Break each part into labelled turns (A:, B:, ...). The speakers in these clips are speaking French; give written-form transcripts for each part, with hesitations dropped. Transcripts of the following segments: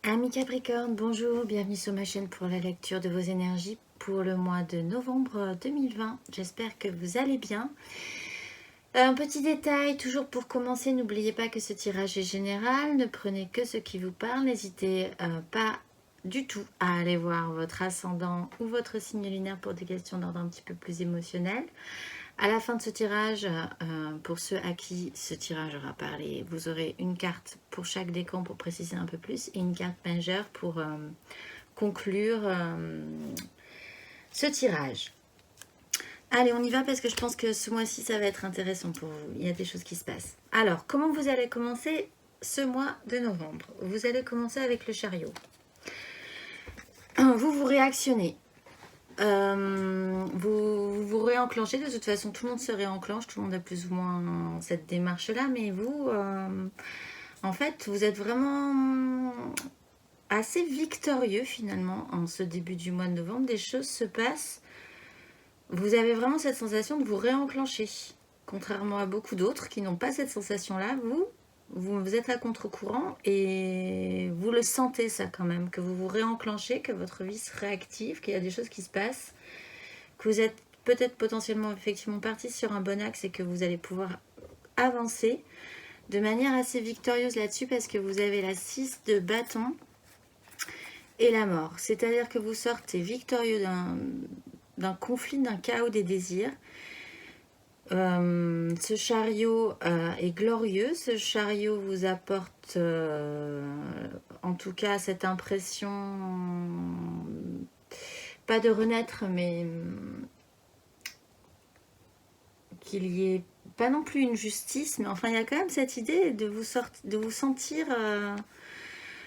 A: Amis Capricorne, bonjour, bienvenue sur ma chaîne pour la lecture de vos énergies pour le mois de novembre 2020. J'espère que vous allez bien. Un petit détail, toujours pour commencer, n'oubliez pas que ce tirage est général, ne prenez que ce qui vous parle, n'hésitez pas du tout à aller voir votre ascendant ou votre signe lunaire pour des questions d'ordre un petit peu plus émotionnel. À la fin de ce tirage, pour ceux à qui ce tirage aura parlé, vous aurez une carte pour chaque décan pour préciser un peu plus et une carte majeure pour conclure ce tirage. Allez, on y va parce que je pense que ce mois-ci, ça va être intéressant pour vous. Il y a des choses qui se passent. Alors, comment vous allez commencer ce mois de novembre? Vous allez commencer avec le chariot. Vous réactionnez. Vous réenclenchez, de toute façon tout le monde se réenclenche, tout le monde a plus ou moins cette démarche là, mais vous en fait vous êtes vraiment assez victorieux finalement en ce début du mois de novembre. Des choses se passent, vous avez vraiment cette sensation de vous réenclencher, contrairement à beaucoup d'autres qui n'ont pas cette sensation là. Vous êtes à contre-courant et vous le sentez ça quand même, que vous vous réenclenchez, que votre vie se réactive, qu'il y a des choses qui se passent, que vous êtes peut-être potentiellement effectivement parti sur un bon axe et que vous allez pouvoir avancer de manière assez victorieuse là-dessus parce que vous avez la 6 de bâton et la mort. C'est-à-dire que vous sortez victorieux d'un conflit, d'un chaos des désirs. Ce chariot est glorieux, ce chariot vous apporte en tout cas cette impression, pas de renaître, mais qu'il y ait pas non plus une justice, mais enfin il y a quand même cette idée de vous sentir...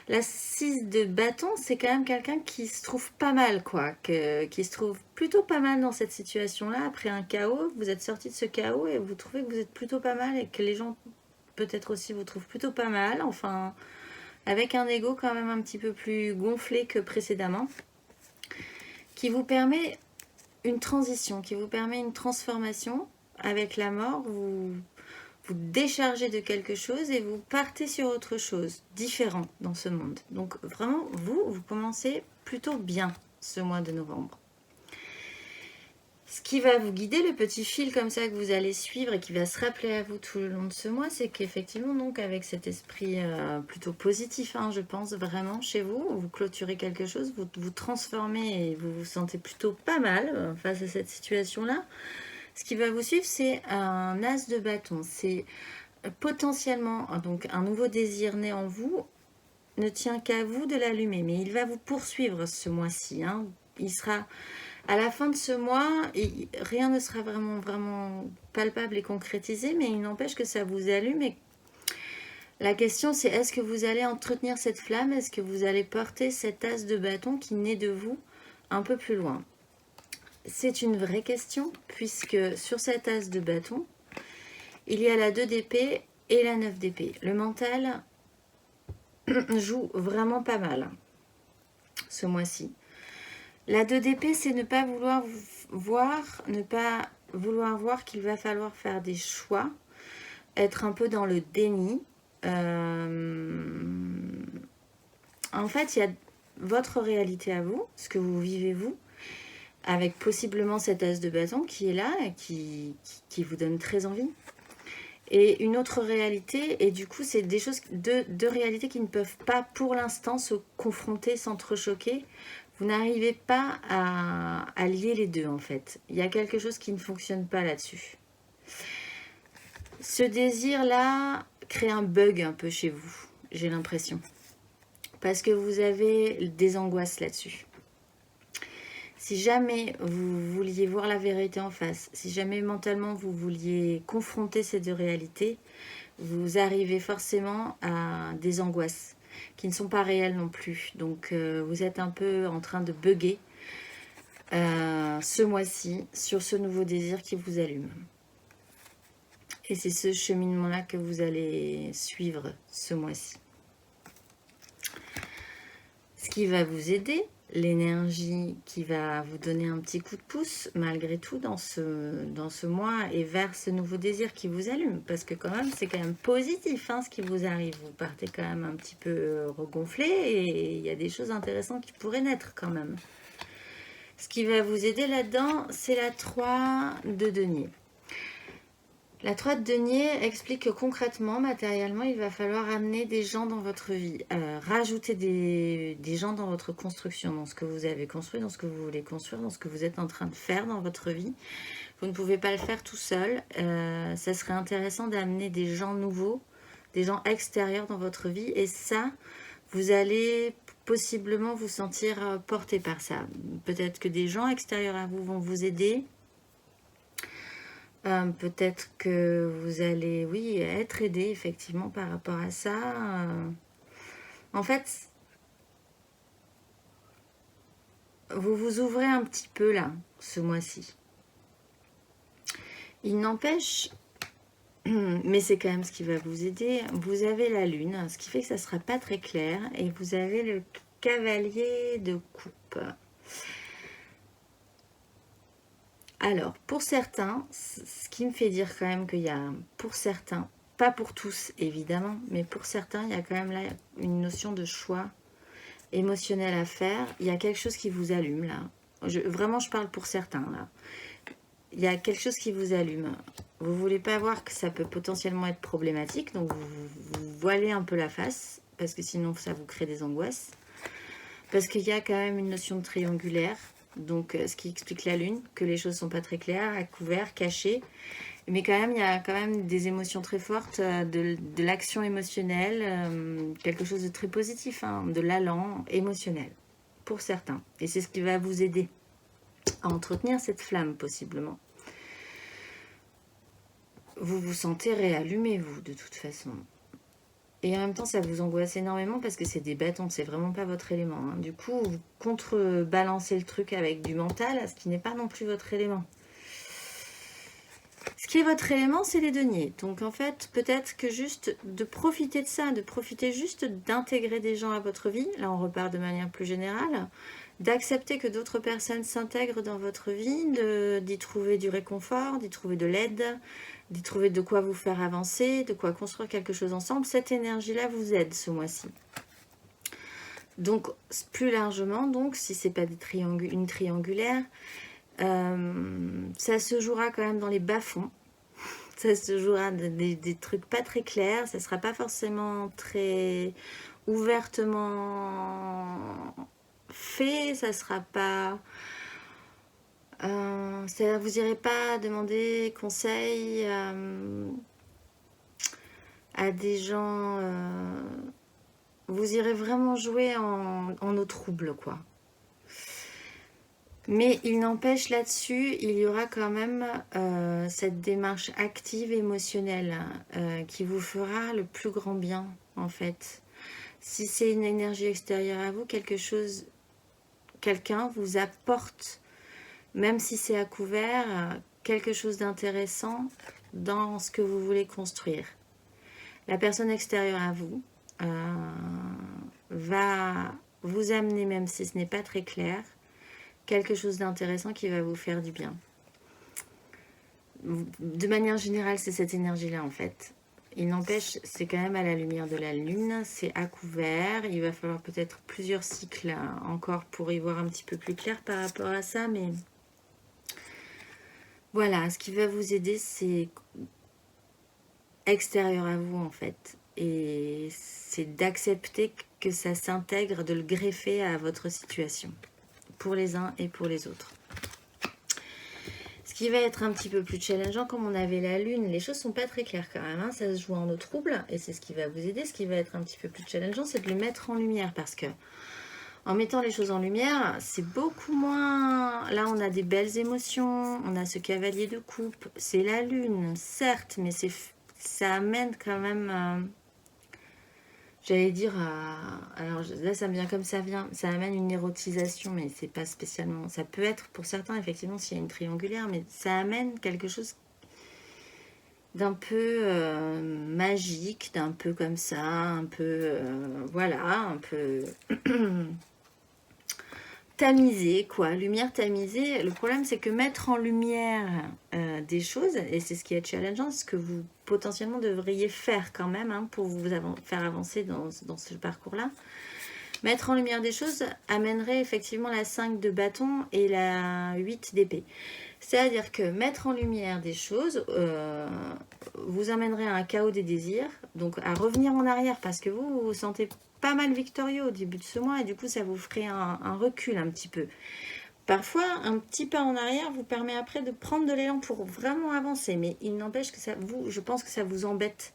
A: La 6 de bâton, c'est quand même quelqu'un qui se trouve pas mal, quoi. Qui se trouve plutôt pas mal dans cette situation-là. Après un chaos, vous êtes sorti de ce chaos et vous trouvez que vous êtes plutôt pas mal et que les gens, peut-être aussi, vous trouvent plutôt pas mal. Enfin, avec un ego quand même un petit peu plus gonflé que précédemment. Qui vous permet une transition, qui vous permet une transformation. Avec la mort, vous déchargez de quelque chose et vous partez sur autre chose, différent dans ce monde. Donc vraiment, vous commencez plutôt bien ce mois de novembre. Ce qui va vous guider, le petit fil comme ça que vous allez suivre et qui va se rappeler à vous tout le long de ce mois, c'est qu'effectivement, donc avec cet esprit plutôt positif, je pense vraiment chez vous, vous clôturez quelque chose, vous vous transformez et vous vous sentez plutôt pas mal face à cette situation-là. Ce qui va vous suivre, c'est un as de bâton. C'est potentiellement donc un nouveau désir né en vous, ne tient qu'à vous de l'allumer. Mais il va vous poursuivre ce mois-ci. Il sera à la fin de ce mois, rien ne sera vraiment palpable et concrétisé, mais il n'empêche que ça vous allume. Et la question, c'est est-ce que vous allez entretenir cette flamme? Est-ce que vous allez porter cet as de bâton qui naît de vous un peu plus loin? C'est une vraie question, puisque sur cet as de bâton, il y a la 2 d'épée et la 9 d'épée. Le mental joue vraiment pas mal ce mois-ci. La 2 d'épée, c'est ne pas vouloir voir qu'il va falloir faire des choix, être un peu dans le déni. En fait, il y a votre réalité à vous, ce que vous vivez vous, avec possiblement cet as de bâton qui est là et qui vous donne très envie. Et une autre réalité, et du coup c'est des choses, deux réalités qui ne peuvent pas pour l'instant se confronter, s'entrechoquer. Vous n'arrivez pas à lier les deux en fait. Il y a quelque chose qui ne fonctionne pas là-dessus. Ce désir-là crée un bug un peu chez vous, j'ai l'impression. Parce que vous avez des angoisses là-dessus. Si jamais vous vouliez voir la vérité en face, si jamais mentalement vous vouliez confronter ces deux réalités, vous arrivez forcément à des angoisses qui ne sont pas réelles non plus. Donc vous êtes un peu en train de bugger ce mois-ci sur ce nouveau désir qui vous allume. Et c'est ce cheminement-là que vous allez suivre ce mois-ci. Ce qui va vous aider, l'énergie qui va vous donner un petit coup de pouce malgré tout dans ce mois et vers ce nouveau désir qui vous allume, parce que quand même c'est quand même positif hein, ce qui vous arrive, vous partez quand même un petit peu regonflé et il y a des choses intéressantes qui pourraient naître quand même. Ce qui va vous aider là-dedans, c'est la 3 de denier. La 3 de denier explique que concrètement, matériellement, il va falloir amener des gens dans votre vie, rajouter des gens dans votre construction, dans ce que vous avez construit, dans ce que vous voulez construire, dans ce que vous êtes en train de faire dans votre vie. Vous ne pouvez pas le faire tout seul. Ça serait intéressant d'amener des gens nouveaux, des gens extérieurs dans votre vie. Et ça, vous allez possiblement vous sentir porté par ça. Peut-être que des gens extérieurs à vous vont vous aider. Peut-être que vous allez, oui, être aidé effectivement par rapport à ça. En fait, vous vous ouvrez un petit peu là, ce mois-ci. Il n'empêche, mais c'est quand même ce qui va vous aider, vous avez la lune, ce qui fait que ça ne sera pas très clair, et vous avez le cavalier de coupe. Alors, pour certains, ce qui me fait dire quand même qu'il y a, pour certains, pas pour tous évidemment, mais pour certains, il y a quand même là une notion de choix émotionnel à faire. Il y a quelque chose qui vous allume là. Vraiment, je parle pour certains là. Il y a quelque chose qui vous allume. Vous ne voulez pas voir que ça peut potentiellement être problématique, donc vous voilez un peu la face, parce que sinon ça vous crée des angoisses. Parce qu'il y a quand même une notion de triangulaire. Donc, ce qui explique la lune, que les choses ne sont pas très claires, à couvert, cachées. Mais quand même, il y a quand même des émotions très fortes, de l'action émotionnelle, quelque chose de très positif, hein, de l'allant émotionnel, pour certains. Et c'est ce qui va vous aider à entretenir cette flamme, possiblement. Vous vous sentez réallumé, vous, de toute façon. Et en même temps, ça vous angoisse énormément parce que c'est des bâtons, c'est vraiment pas votre élément. Hein. Du coup, vous contrebalancez le truc avec du mental, ce qui n'est pas non plus votre élément. Ce qui est votre élément, c'est les deniers. Donc en fait, peut-être que juste de profiter de ça, de profiter juste d'intégrer des gens à votre vie, là on repart de manière plus générale, d'accepter que d'autres personnes s'intègrent dans votre vie, d'y trouver du réconfort, d'y trouver de l'aide, d'y trouver de quoi vous faire avancer, de quoi construire quelque chose ensemble. Cette énergie-là vous aide ce mois-ci. Donc, plus largement, donc, si ce n'est pas une triangulaire, ça se jouera quand même dans les bas-fonds. Ça se jouera des trucs pas très clairs. Ça ne sera pas forcément très ouvertement fait. Ça sera pas... vous n'irez pas demander conseil à des gens... vous irez vraiment jouer en eau trouble, quoi. Mais il n'empêche là-dessus, il y aura quand même cette démarche active émotionnelle qui vous fera le plus grand bien, en fait. Si c'est une énergie extérieure à vous, quelqu'un vous apporte, même si c'est à couvert, quelque chose d'intéressant dans ce que vous voulez construire. La personne extérieure à vous va vous amener, même si ce n'est pas très clair, quelque chose d'intéressant qui va vous faire du bien. De manière générale, c'est cette énergie-là en fait. Il n'empêche, c'est quand même à la lumière de la lune, c'est à couvert. Il va falloir peut-être plusieurs cycles encore pour y voir un petit peu plus clair par rapport à ça, mais voilà, ce qui va vous aider, c'est extérieur à vous en fait. Et c'est d'accepter que ça s'intègre, de le greffer à votre situation, pour les uns et pour les autres. Ce qui va être un petit peu plus challengeant, comme on avait la lune, les choses sont pas très claires quand même, hein, ça se joue en eau trouble, et c'est ce qui va vous aider. Ce qui va être un petit peu plus challengeant, c'est de le mettre en lumière, parce que en mettant les choses en lumière, c'est beaucoup moins... Là, on a des belles émotions, on a ce cavalier de coupe, c'est la lune, certes, mais ça amène quand même... J'allais dire, alors là ça me vient comme ça vient, ça amène une érotisation, mais c'est pas spécialement, ça peut être pour certains effectivement s'il y a une triangulaire, mais ça amène quelque chose d'un peu magique, d'un peu comme ça, un peu, voilà, un peu tamisée, quoi. Lumière tamisée. Le problème, c'est que mettre en lumière des choses, et c'est ce qui est challengeant, ce que vous potentiellement devriez faire quand même hein, pour vous faire avancer dans ce parcours-là. Mettre en lumière des choses amènerait effectivement la 5 de bâton et la 8 d'épée. C'est-à-dire que mettre en lumière des choses vous amènerait à un chaos des désirs, donc à revenir en arrière parce que vous vous sentez pas mal victorieux au début de ce mois et du coup ça vous ferait un recul un petit peu. Parfois, un petit pas en arrière vous permet après de prendre de l'élan pour vraiment avancer, mais il n'empêche que je pense que ça vous embête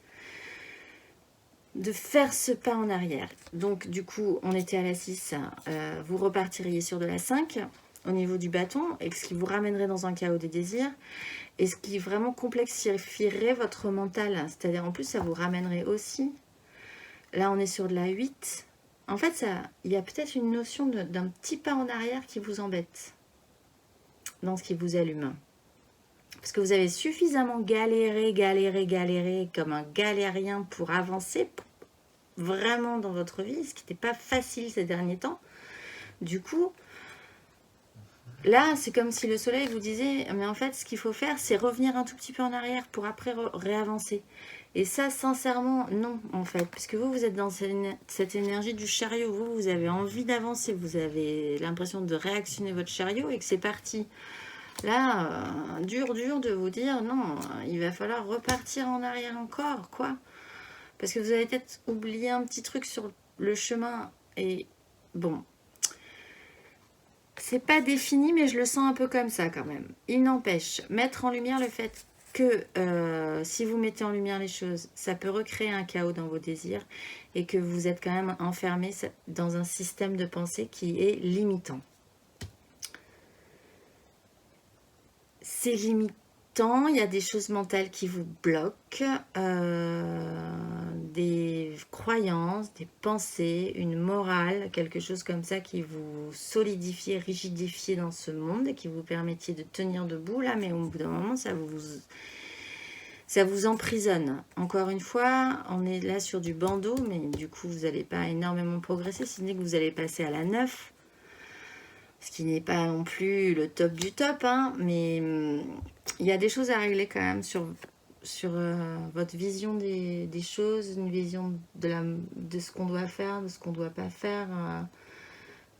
A: de faire ce pas en arrière. Donc du coup, on était à la 6, vous repartiriez sur de la 5 au niveau du bâton, et ce qui vous ramènerait dans un chaos des désirs, et ce qui vraiment complexifierait votre mental. C'est-à-dire, en plus, ça vous ramènerait aussi, là on est sur de la 8, en fait, il y a peut-être une notion d'un petit pas en arrière qui vous embête, dans ce qui vous allume. Parce que vous avez suffisamment galéré comme un galérien pour avancer vraiment dans votre vie, ce qui n'était pas facile ces derniers temps. Du coup, là, c'est comme si le soleil vous disait, mais en fait, ce qu'il faut faire, c'est revenir un tout petit peu en arrière pour après réavancer. Et ça, sincèrement, non, en fait. Puisque vous êtes dans cette énergie du chariot. Vous avez envie d'avancer. Vous avez l'impression de réactionner votre chariot et que c'est parti. Là, dur de vous dire, non, il va falloir repartir en arrière encore, quoi. Parce que vous avez peut-être oublié un petit truc sur le chemin. Et bon, c'est pas défini, mais je le sens un peu comme ça quand même. Il n'empêche, mettre en lumière le fait que si vous mettez en lumière les choses, ça peut recréer un chaos dans vos désirs et que vous êtes quand même enfermé dans un système de pensée qui est limitant. C'est limitant, il y a des choses mentales qui vous bloquent, des croyances, des pensées, une morale, quelque chose comme ça qui vous solidifie, rigidifie dans ce monde et qui vous permettiez de tenir debout là, mais au bout d'un moment, ça vous emprisonne. Encore une fois, on est là sur du bandeau, mais du coup, vous n'allez pas énormément progresser, si ce n'est que vous allez passer à la 9. Ce qui n'est pas non plus le top du top, hein, mais il y a des choses à régler quand même sur votre vision des choses, une vision de ce qu'on doit faire, de ce qu'on ne doit pas faire.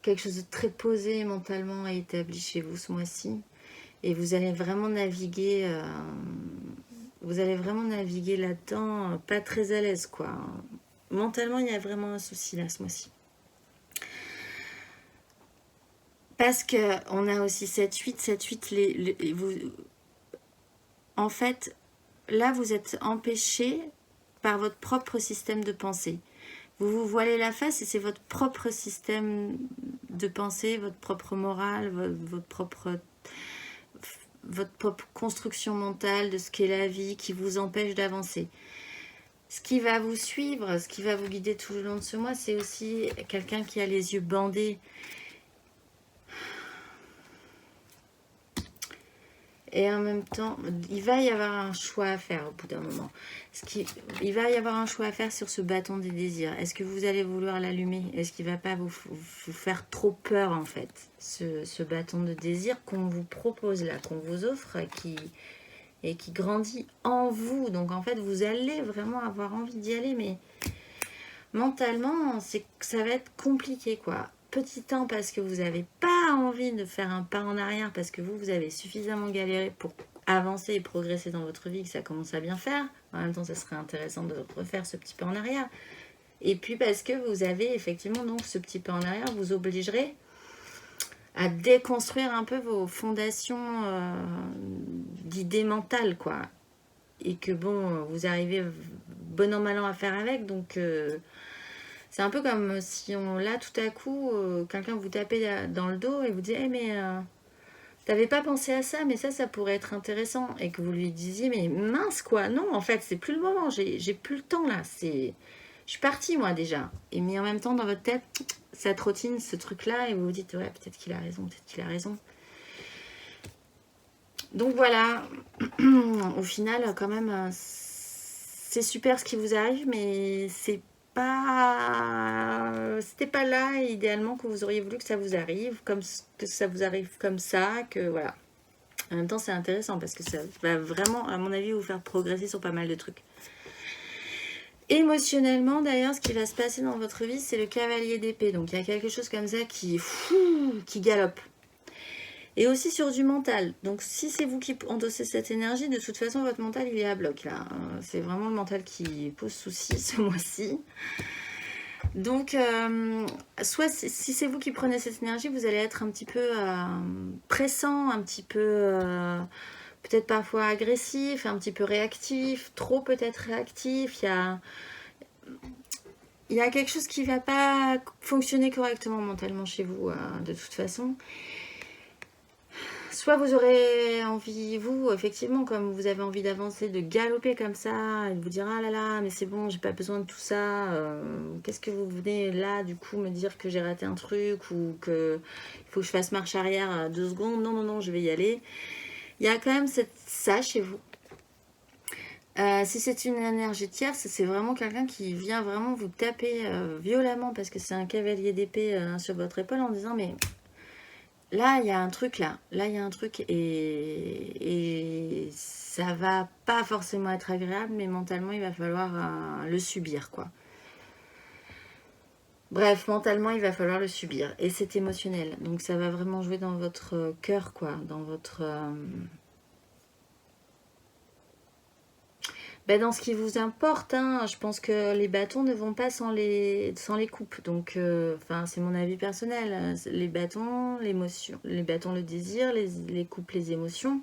A: Quelque chose de très posé mentalement est établi chez vous ce mois-ci. Et vous allez vraiment naviguer, là-dedans, pas très à l'aise, quoi. Mentalement, il y a vraiment un souci là ce mois-ci. Parce qu'on a aussi 7-8, en fait, là, vous êtes empêché par votre propre système de pensée. Vous vous voilez la face et c'est votre propre système de pensée, votre propre morale, votre propre construction mentale de ce qu'est la vie qui vous empêche d'avancer. Ce qui va vous suivre, ce qui va vous guider tout le long de ce mois, c'est aussi quelqu'un qui a les yeux bandés. Et en même temps, il va y avoir un choix à faire au bout d'un moment. Il va y avoir un choix à faire sur ce bâton des désirs. Est-ce que vous allez vouloir l'allumer? Est-ce qu'il ne va pas vous faire trop peur, en fait, ce bâton de désir qu'on vous propose là, qu'on vous offre, et qui grandit en vous. Donc, en fait, vous allez vraiment avoir envie d'y aller, mais mentalement, ça va être compliqué, quoi. Petit temps parce que vous n'avez pas envie de faire un pas en arrière, parce que vous avez suffisamment galéré pour avancer et progresser dans votre vie, que ça commence à bien faire. En même temps, ça serait intéressant de refaire ce petit pas en arrière. Et puis parce que vous avez effectivement donc ce petit pas en arrière, vous obligerez à déconstruire un peu vos fondations d'idées mentales, quoi. Et que bon, vous arrivez bon an mal an à faire avec, donc... c'est un peu comme si là, tout à coup, quelqu'un vous tapait dans le dos et vous dit mais t'avais pas pensé à ça, mais ça pourrait être intéressant. Et que vous lui disiez, mais mince quoi, non, en fait, c'est plus le moment, j'ai plus le temps là. Je suis partie moi déjà. Et mais en même temps, dans votre tête, ça trottine ce truc-là et vous vous dites, ouais, peut-être qu'il a raison, peut-être qu'il a raison. Donc voilà, au final, quand même, c'est super ce qui vous arrive, mais c'est pas c'était pas là, et idéalement, que vous auriez voulu que ça vous arrive, que ça vous arrive comme ça, que voilà. En même temps, c'est intéressant parce que ça va vraiment, à mon avis, vous faire progresser sur pas mal de trucs. Émotionnellement, d'ailleurs, ce qui va se passer dans votre vie, c'est le cavalier d'épée. Donc, il y a quelque chose comme ça qui galope. Et aussi sur du mental. Donc, si c'est vous qui endossez cette énergie, de toute façon, votre mental, il est à bloc, là. C'est vraiment le mental qui pose souci ce mois-ci. Donc, soit si c'est vous qui prenez cette énergie, vous allez être un petit peu pressant, un petit peu peut-être parfois agressif, un petit peu réactif, trop peut-être réactif. Il y a quelque chose qui ne va pas fonctionner correctement mentalement chez vous, de toute façon. Soit vous aurez envie, vous, effectivement, comme vous avez envie d'avancer, de galoper comme ça, et de vous dire, ah là là, mais c'est bon, j'ai pas besoin de tout ça. Qu'est-ce que vous venez là, du coup, me dire que j'ai raté un truc ou qu'il faut que je fasse marche arrière à 2 secondes. Non, non, non, je vais y aller. Il y a quand même ça chez vous. Si c'est une énergie tierce, c'est vraiment quelqu'un qui vient vraiment vous taper violemment parce que c'est un cavalier d'épée sur votre épaule en disant, mais... Là, il y a un truc là. Là, il y a un truc et ça va pas forcément être agréable, mais mentalement, il va falloir le subir, quoi. Bref, mentalement, il va falloir le subir. Et c'est émotionnel. Donc, ça va vraiment jouer dans votre cœur, quoi. Dans votre... dans ce qui vous importe, hein. Je pense que les bâtons ne vont pas sans les coupes. Donc, c'est mon avis personnel. Les bâtons, l'émotion, les bâtons, le désir, les coupes, les émotions.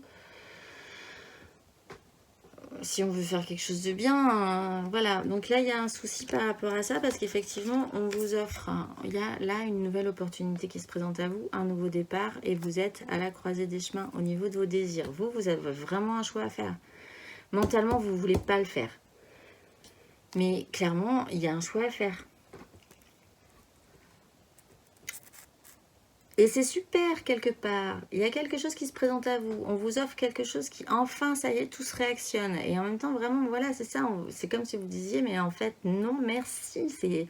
A: Si on veut faire quelque chose de bien, voilà. Donc là, il y a un souci par rapport à ça parce qu'effectivement, on vous offre, il y a là une nouvelle opportunité qui se présente à vous, un nouveau départ et vous êtes à la croisée des chemins au niveau de vos désirs. Vous avez vraiment un choix à faire. Mentalement, vous ne voulez pas le faire. Mais clairement, il y a un choix à faire. Et c'est super quelque part. Il y a quelque chose qui se présente à vous. On vous offre quelque chose qui, enfin, ça y est, tout se réactionne. Et en même temps, vraiment, voilà, c'est ça. C'est comme si vous disiez, mais en fait, non, merci. C'est...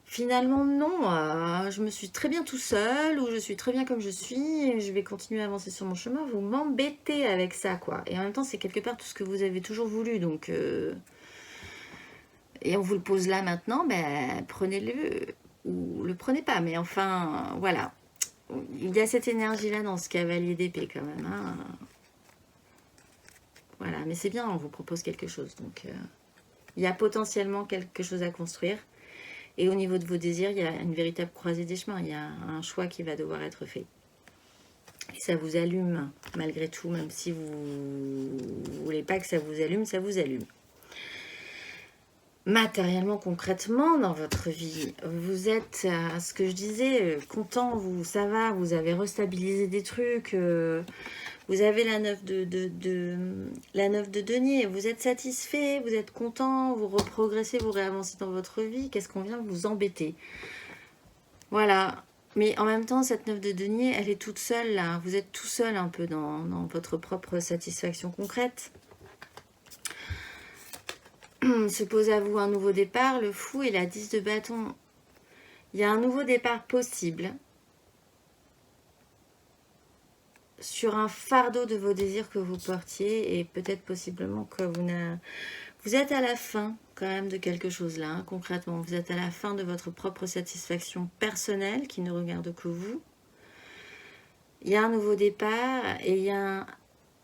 A: Finalement, non. Je me suis très bien tout seul, ou je suis très bien comme je suis, et je vais continuer à avancer sur mon chemin. Vous m'embêtez avec ça, quoi. Et en même temps, c'est quelque part tout ce que vous avez toujours voulu. Donc... Et on vous le pose là maintenant, prenez-le ou le prenez pas. Mais enfin, voilà. Il y a cette énergie-là dans ce cavalier d'épée quand même. Hein. Voilà, mais c'est bien, on vous propose quelque chose. Donc, il y a potentiellement quelque chose à construire. Et au niveau de vos désirs, il y a une véritable croisée des chemins. Il y a un choix qui va devoir être fait. Et ça vous allume, malgré tout, même si vous ne voulez pas que ça vous allume, ça vous allume. Matériellement, concrètement, dans votre vie, vous êtes, ce que je disais, content, ça va, vous avez restabilisé des trucs, vous avez la 9 de denier, vous êtes satisfait, vous êtes content, vous reprogressez, vous réavancez dans votre vie, qu'est-ce qu'on vient vous embêter? Voilà. Mais en même temps, cette 9 de denier, elle est toute seule, là. Vous êtes tout seul un peu dans votre propre satisfaction concrète. Se pose à vous un nouveau départ, le fou et la 10 de bâton. Il y a un nouveau départ possible sur un fardeau de vos désirs que vous portiez et peut-être possiblement que vous êtes à la fin quand même de quelque chose là, hein, concrètement. Vous êtes à la fin de votre propre satisfaction personnelle qui ne regarde que vous. Il y a un nouveau départ et il y a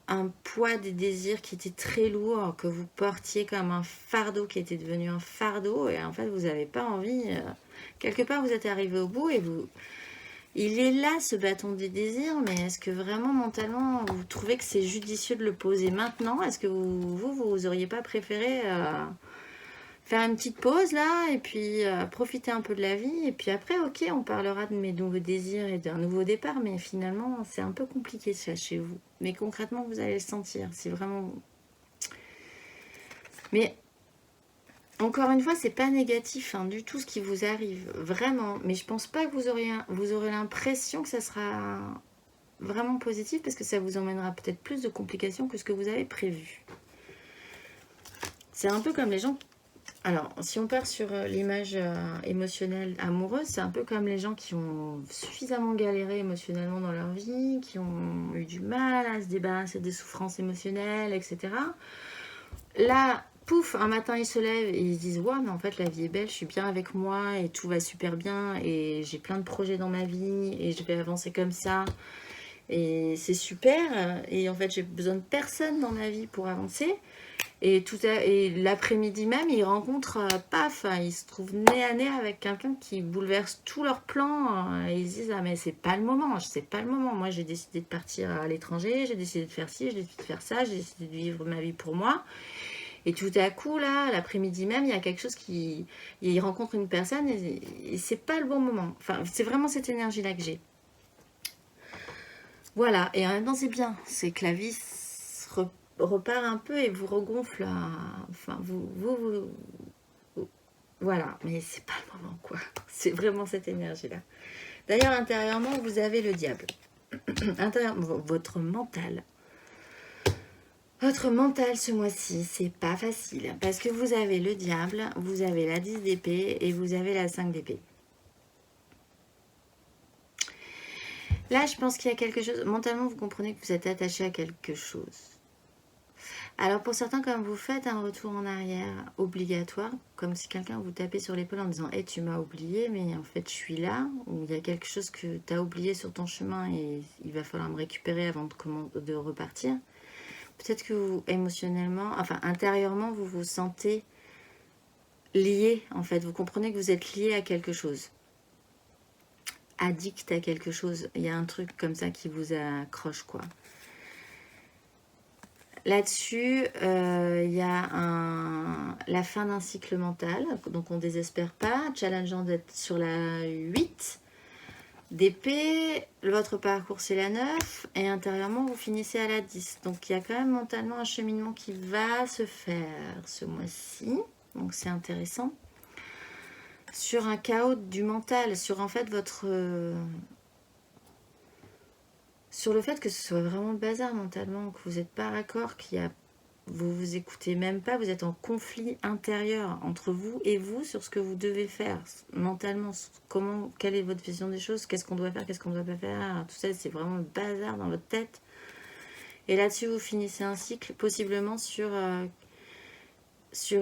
A: un poids des désirs qui était très lourd, que vous portiez comme un fardeau qui était devenu un fardeau et en fait vous n'avez pas envie. Quelque part vous êtes arrivé au bout et vous... Il est là ce bâton des désirs, mais est-ce que vraiment mentalement vous trouvez que c'est judicieux de le poser maintenant? Est-ce que vous auriez pas préféré faire une petite pause là et puis profiter un peu de la vie et puis après ok on parlera de mes nouveaux désirs et d'un nouveau départ, mais finalement c'est un peu compliqué ça chez vous, mais concrètement vous allez le sentir, c'est vraiment... Mais encore une fois c'est pas négatif hein, du tout ce qui vous arrive, vraiment, mais je pense pas que vous aurez l'impression que ça sera vraiment positif parce que ça vous emmènera peut-être plus de complications que ce que vous avez prévu. C'est un peu comme les gens Alors, si on part sur l'image émotionnelle amoureuse, c'est un peu comme les gens qui ont suffisamment galéré émotionnellement dans leur vie, qui ont eu du mal à se débarrasser des souffrances émotionnelles, etc. Là, pouf, un matin ils se lèvent et ils se disent ouais, mais en fait la vie est belle, je suis bien avec moi et tout va super bien et j'ai plein de projets dans ma vie et je vais avancer comme ça et c'est super et en fait j'ai besoin de personne dans ma vie pour avancer. Et l'après-midi même, ils rencontrent, paf, ils se trouvent nez à nez avec quelqu'un qui bouleverse tous leurs plans. Et ils se disent, ah mais c'est pas le moment, c'est pas le moment. Moi j'ai décidé de partir à l'étranger, j'ai décidé de faire ci, j'ai décidé de faire ça, j'ai décidé de vivre ma vie pour moi. Et tout à coup, là, l'après-midi même, il y a quelque chose qui... Ils rencontrent une personne et c'est pas le bon moment. Enfin, c'est vraiment cette énergie-là que j'ai. Voilà, et en même temps c'est bien, c'est que la vie repart un peu et vous regonfle enfin voilà, mais c'est pas le moment quoi, c'est vraiment cette énergie là. D'ailleurs intérieurement vous avez le diable. Votre mental ce mois-ci c'est pas facile parce que vous avez le diable, vous avez la 10 d'épée et vous avez la 5 d'épée. Là je pense qu'il y a quelque chose, mentalement vous comprenez que vous êtes attaché à quelque chose. Alors pour certains, comme vous faites un retour en arrière obligatoire, comme si quelqu'un vous tapait sur l'épaule en disant hey, tu m'as oublié, mais en fait je suis là, ou il y a quelque chose que tu as oublié sur ton chemin et il va falloir me récupérer avant de repartir. Peut-être que vous, émotionnellement, enfin intérieurement, vous vous sentez lié, en fait. Vous comprenez que vous êtes lié à quelque chose. Addict à quelque chose. Il y a un truc comme ça qui vous accroche, quoi. Là-dessus, il y a la fin d'un cycle mental, donc on ne désespère pas, challengeant d'être sur la 8 d'épée, votre parcours c'est la 9, et intérieurement vous finissez à la 10. Donc il y a quand même mentalement un cheminement qui va se faire ce mois-ci, donc c'est intéressant. Sur un chaos du mental, sur en fait votre... sur le fait que ce soit vraiment le bazar mentalement, que vous n'êtes pas raccord, vous vous écoutez même pas, vous êtes en conflit intérieur entre vous et vous sur ce que vous devez faire mentalement, quelle est votre vision des choses, qu'est-ce qu'on doit faire, qu'est-ce qu'on ne doit pas faire, tout ça c'est vraiment le bazar dans votre tête. Et là-dessus vous finissez un cycle possiblement sur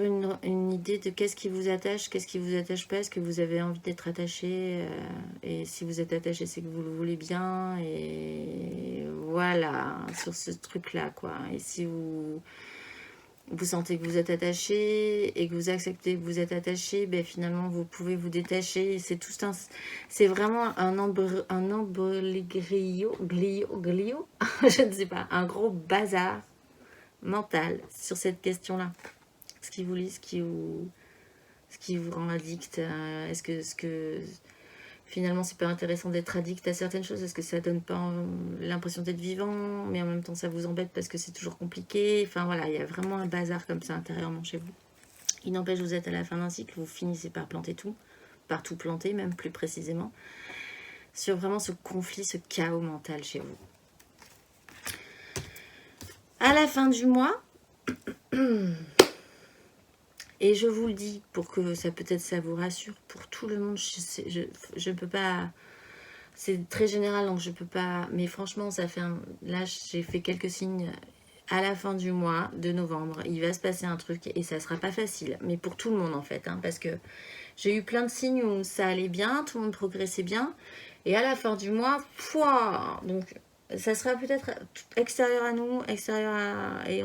A: une idée de qu'est-ce qui vous attache pas, est-ce que vous avez envie d'être attaché, et si vous êtes attaché c'est que vous le voulez bien, et voilà, sur ce truc-là, quoi. Et si vous sentez que vous êtes attaché et que vous acceptez que vous êtes attaché, ben finalement vous pouvez vous détacher. C'est vraiment un embroglio, je ne sais pas, un gros bazar mental sur cette question-là. Ce qui vous lie, ce qui vous rend addict. Est-ce que finalement c'est pas intéressant d'être addict à certaines choses? Est-ce que ça donne pas l'impression d'être vivant, mais en même temps ça vous embête parce que c'est toujours compliqué? Enfin voilà, il y a vraiment un bazar comme ça intérieurement chez vous. Il n'empêche, vous êtes à la fin d'un cycle, vous finissez par planter tout, par tout planter même plus précisément, sur vraiment ce conflit, ce chaos mental chez vous. À la fin du mois, et je vous le dis pour que ça peut-être ça vous rassure, pour tout le monde, je peux pas, c'est très général donc je peux pas, mais franchement ça fait là j'ai fait quelques signes. À la fin du mois de novembre, il va se passer un truc et ça sera pas facile, mais pour tout le monde en fait, hein, parce que j'ai eu plein de signes où ça allait bien, tout le monde progressait bien, et à la fin du mois, donc ça sera peut-être extérieur à nous, et ce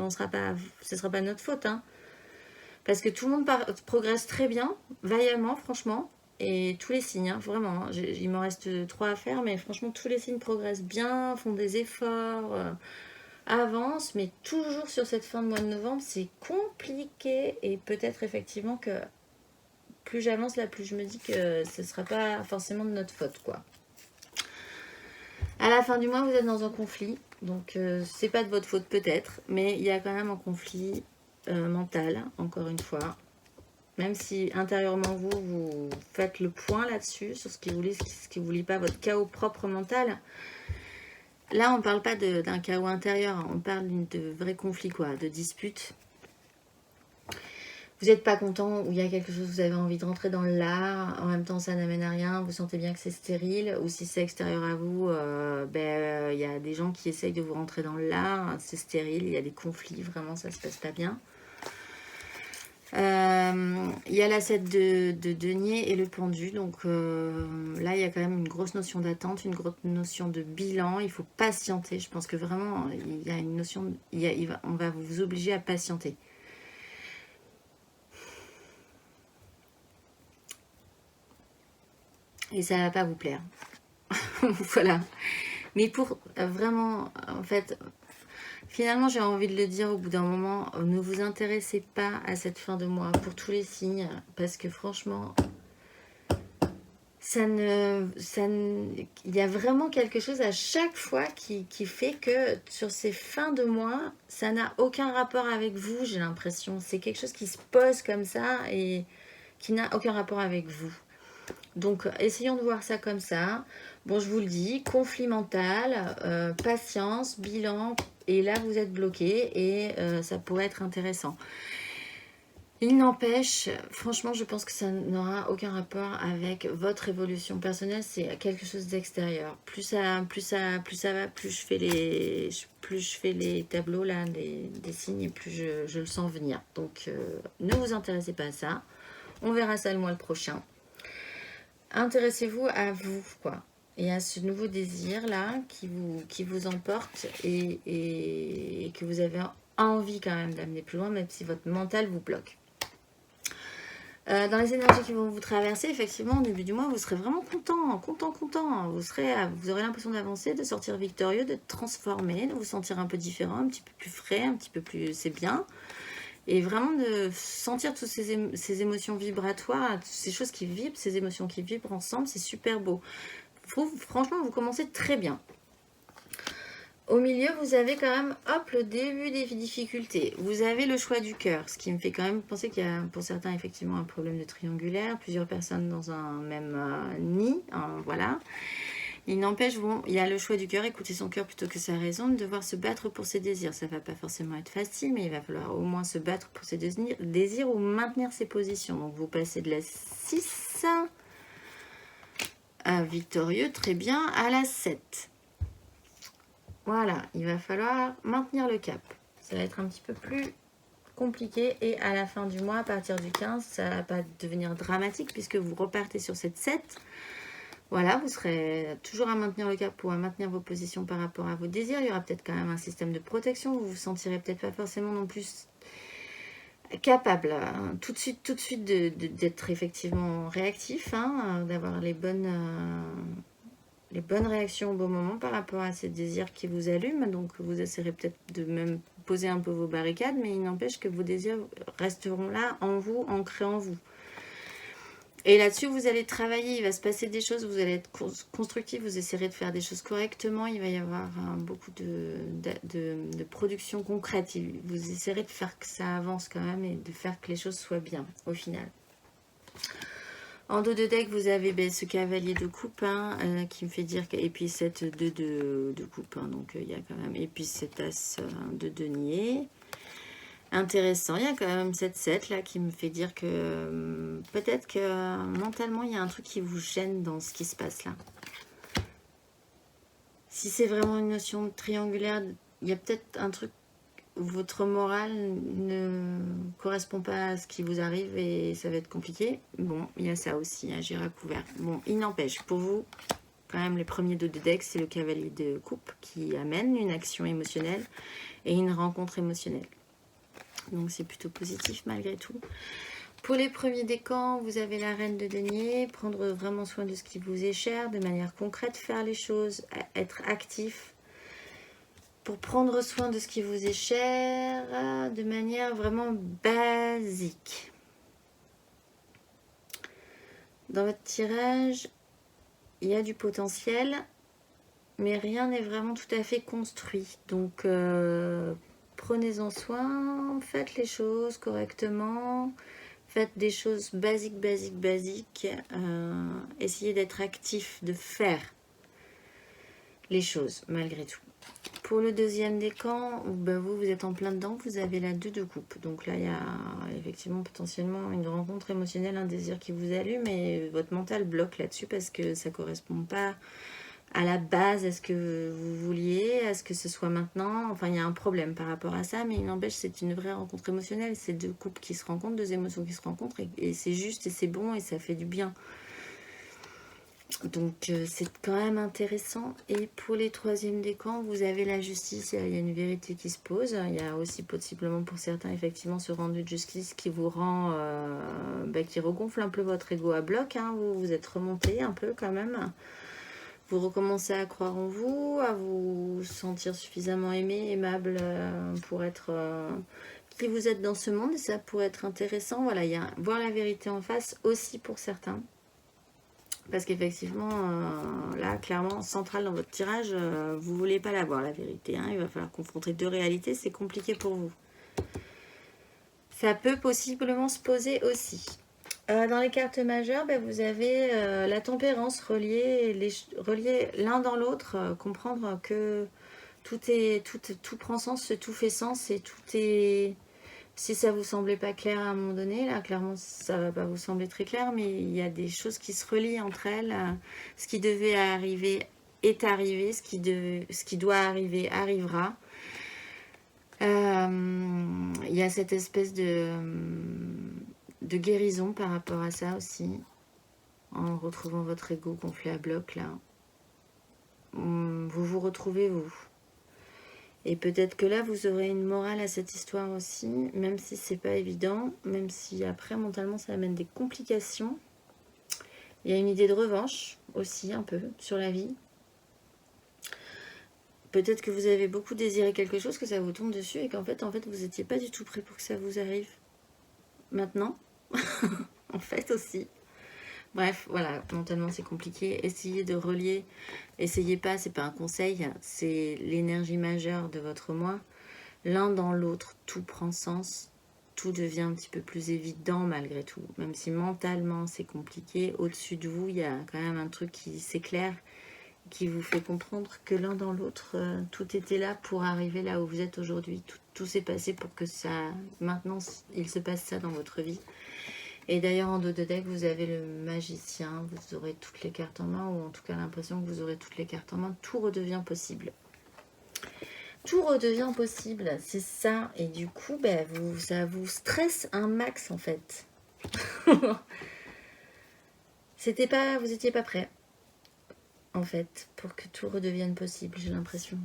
A: sera pas notre faute, hein. Parce que tout le monde progresse très bien, vaillamment, franchement. Et tous les signes, hein, vraiment. Hein, il m'en reste 3 à faire, mais franchement, tous les signes progressent bien, font des efforts, avancent. Mais toujours sur cette fin de mois de novembre, c'est compliqué. Et peut-être effectivement que plus j'avance là, plus je me dis que ce ne sera pas forcément de notre faute, quoi. À la fin du mois, vous êtes dans un conflit. Donc, c'est pas de votre faute peut-être. Mais il y a quand même un conflit mental, encore une fois. Même si intérieurement vous faites le point là-dessus, sur ce qui vous lie, ce qui vous lie pas, votre chaos propre mental. Là, on ne parle pas d'un chaos intérieur, on parle de vrais conflits, quoi, de disputes. vous n'êtes pas content, ou il y a quelque chose, vous avez envie de rentrer dans l'art, en même temps ça n'amène à rien, vous sentez bien que c'est stérile, ou si c'est extérieur à vous, il y a des gens qui essayent de vous rentrer dans l'art, c'est stérile, il y a des conflits, vraiment ça se passe pas bien. Il y a la 7 de denier et le pendu, donc là il y a quand même une grosse notion d'attente, une grosse notion de bilan, il faut patienter, je pense que vraiment il y a une notion, on va vous obliger à patienter. Et ça va pas vous plaire. Voilà. Mais pour vraiment, en fait, finalement, j'ai envie de le dire au bout d'un moment, ne vous intéressez pas à cette fin de mois pour tous les signes, parce que franchement, il y a vraiment quelque chose à chaque fois qui fait que sur ces fins de mois, ça n'a aucun rapport avec vous, j'ai l'impression. C'est quelque chose qui se pose comme ça et qui n'a aucun rapport avec vous. Donc, essayons de voir ça comme ça. Bon, je vous le dis, conflit mental, patience, bilan, et là, vous êtes bloqué et ça pourrait être intéressant. Il n'empêche, franchement, je pense que ça n'aura aucun rapport avec votre évolution personnelle. C'est quelque chose d'extérieur. Plus ça va, plus je fais les tableaux là, des signes, et plus je le sens venir. Donc, ne vous intéressez pas à ça. On verra ça le mois prochain. Intéressez-vous à vous, quoi, et à ce nouveau désir là qui vous emporte et que vous avez envie quand même d'amener plus loin, même si votre mental vous bloque. Dans les énergies qui vont vous traverser, effectivement, au début du mois, vous serez vraiment content. Vous aurez l'impression d'avancer, de sortir victorieux, de transformer, de vous sentir un peu différent, un petit peu plus frais, un petit peu plus, c'est bien. Et vraiment de sentir toutes ces émotions vibratoires, toutes ces choses qui vibrent, ces émotions qui vibrent ensemble, c'est super beau. Franchement, vous commencez très bien. Au milieu, vous avez quand même, hop, le début des difficultés. Vous avez le choix du cœur, ce qui me fait quand même penser qu'il y a pour certains effectivement un problème de triangulaire, plusieurs personnes dans un même nid, voilà. Il n'empêche, bon, il y a le choix du cœur, écouter son cœur plutôt que sa raison, de devoir se battre pour ses désirs. Ça ne va pas forcément être facile, mais il va falloir au moins se battre pour ses désirs ou maintenir ses positions. Donc vous passez de la 6 à victorieux, très bien, à la 7. Voilà, il va falloir maintenir le cap. Ça va être un petit peu plus compliqué et à la fin du mois, à partir du 15, ça ne va pas devenir dramatique puisque vous repartez sur cette 7. Voilà, vous serez toujours à maintenir le cap pour maintenir vos positions par rapport à vos désirs. Il y aura peut-être quand même un système de protection. Vous vous sentirez peut-être pas forcément non plus capable tout de suite d'être effectivement réactif, d'avoir les bonnes réactions au bon moment par rapport à ces désirs qui vous allument. Donc vous essaierez peut-être de même poser un peu vos barricades, mais il n'empêche que vos désirs resteront là en vous, ancrés en vous. Et là-dessus, vous allez travailler, il va se passer des choses, vous allez être constructif, vous essaierez de faire des choses correctement, il va y avoir beaucoup de production concrète. Vous essaierez de faire que ça avance quand même et de faire que les choses soient bien au final. En dos de deck, vous avez ce cavalier de coupe qui me fait dire que, et puis cette 2 de coupe, donc il y a quand même, et puis cet as de denier. Intéressant, il y a quand même cette 7 là qui me fait dire que peut-être que mentalement il y a un truc qui vous gêne dans ce qui se passe là. Si c'est vraiment une notion triangulaire, il y a peut-être un truc où votre morale ne correspond pas à ce qui vous arrive et ça va être compliqué. Bon, il y a ça aussi, agir à couvert. Bon, il n'empêche, pour vous, quand même les premiers 2 de deck, c'est le cavalier de coupe qui amène une action émotionnelle et une rencontre émotionnelle. Donc c'est plutôt positif malgré tout. Pour les premiers décans, vous avez la reine de denier, prendre vraiment soin de ce qui vous est cher, de manière concrète, faire les choses, être actif pour prendre soin de ce qui vous est cher, de manière vraiment basique. Dans votre tirage, il y a du potentiel, mais rien n'est vraiment tout à fait construit. Donc prenez-en soin, faites les choses correctement, faites des choses basiques, essayez d'être actif, de faire les choses malgré tout. Pour le deuxième décan, ben vous êtes en plein dedans, vous avez la 2 de coupe. Donc là, il y a effectivement potentiellement une rencontre émotionnelle, un désir qui vous allume, et votre mental bloque là-dessus parce que ça ne correspond pas à la base, à ce que vous vouliez, à ce que ce soit maintenant. Enfin, il y a un problème par rapport à ça, mais il n'empêche, c'est une vraie rencontre émotionnelle. C'est deux couples qui se rencontrent, deux émotions qui se rencontrent, et c'est juste, et c'est bon, et ça fait du bien. Donc c'est quand même intéressant. Et pour les troisièmes décans, vous avez la justice, il y a une vérité qui se pose. Il y a aussi possiblement pour certains effectivement ce rendu de justice qui vous rend, qui regonfle un peu votre ego à bloc. Hein. Vous êtes remonté un peu quand même. Vous recommencez à croire en vous, à vous sentir suffisamment aimé, aimable pour être qui vous êtes dans ce monde. Et ça pourrait être intéressant. Voilà, il y a voir la vérité en face aussi pour certains. Parce qu'effectivement, là, clairement, central dans votre tirage, vous ne voulez pas l'avoir, la vérité. Hein. Il va falloir confronter deux réalités, c'est compliqué pour vous. Ça peut possiblement se poser aussi. Dans les cartes majeures, vous avez la tempérance reliée l'un dans l'autre, comprendre que tout prend sens, tout fait sens et tout est... Si ça vous semblait pas clair à un moment donné, là, clairement, ça va pas vous sembler très clair, mais il y a des choses qui se relient entre elles. Ce qui devait arriver est arrivé, ce qui doit arriver arrivera. Il y a cette espèce de guérison par rapport à ça aussi, en retrouvant votre ego gonflé à bloc, là. Vous vous retrouvez, vous. Et peut-être que là, vous aurez une morale à cette histoire aussi, même si c'est pas évident, même si après, mentalement, ça amène des complications. Il y a une idée de revanche aussi, un peu, sur la vie. Peut-être que vous avez beaucoup désiré quelque chose, que ça vous tombe dessus, et qu'en fait, vous n'étiez pas du tout prêt pour que ça vous arrive. Maintenant, en fait aussi. Bref, voilà, mentalement c'est compliqué. Essayez de relier, essayez pas, c'est pas un conseil, c'est l'énergie majeure de votre moi. L'un dans l'autre, tout prend sens, tout devient un petit peu plus évident malgré tout. Même si mentalement c'est compliqué, au-dessus de vous, il y a quand même un truc qui s'éclaire, qui vous fait comprendre que l'un dans l'autre, tout était là pour arriver là où vous êtes aujourd'hui. Tout s'est passé pour que ça, maintenant, il se passe ça dans votre vie. Et d'ailleurs, en dos de deck, vous avez le magicien, vous aurez toutes les cartes en main, ou en tout cas l'impression que vous aurez toutes les cartes en main. Tout redevient possible. Tout redevient possible, c'est ça. Et du coup, ça vous stresse un max, en fait. Vous n'étiez pas prêt, en fait, pour que tout redevienne possible, j'ai l'impression.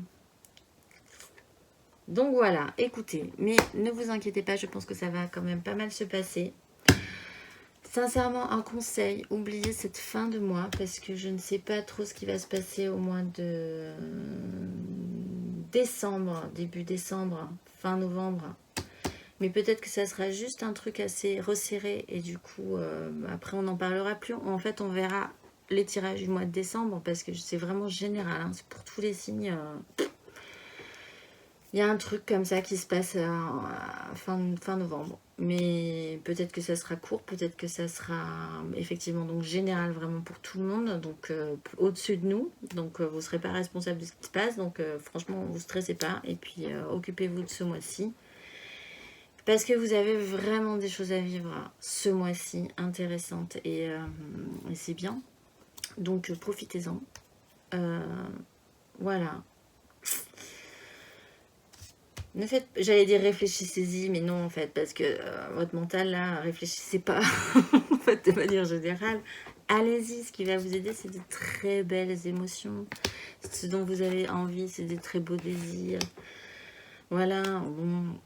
A: Donc voilà, écoutez, mais ne vous inquiétez pas, je pense que ça va quand même pas mal se passer. Sincèrement, un conseil, oubliez cette fin de mois parce que je ne sais pas trop ce qui va se passer au mois de décembre, début décembre, fin novembre. Mais peut-être que ça sera juste un truc assez resserré et du coup, après on n'en parlera plus. En fait, on verra les tirages du mois de décembre parce que c'est vraiment général, hein, c'est pour tous les signes. Il y a un truc comme ça qui se passe fin novembre. Mais peut-être que ça sera court, peut-être que ça sera effectivement donc général vraiment pour tout le monde, donc au-dessus de nous. Donc vous ne serez pas responsable de ce qui se passe. Donc franchement, vous ne stressez pas. Et puis occupez-vous de ce mois-ci. Parce que vous avez vraiment des choses à vivre ce mois-ci intéressantes. Et c'est bien. Donc profitez-en. Voilà. J'allais dire réfléchissez-y, mais non en fait, parce que votre mental là, réfléchissez pas en fait de manière générale. Allez-y, ce qui va vous aider, c'est de très belles émotions. Ce dont vous avez envie, c'est des très beaux désirs. Voilà, bon,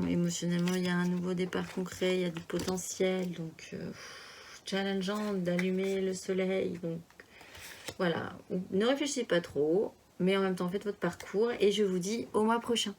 A: émotionnellement, il y a un nouveau départ concret, il y a du potentiel, donc challengeant d'allumer le soleil. Donc voilà, ne réfléchissez pas trop, mais en même temps faites votre parcours et je vous dis au mois prochain.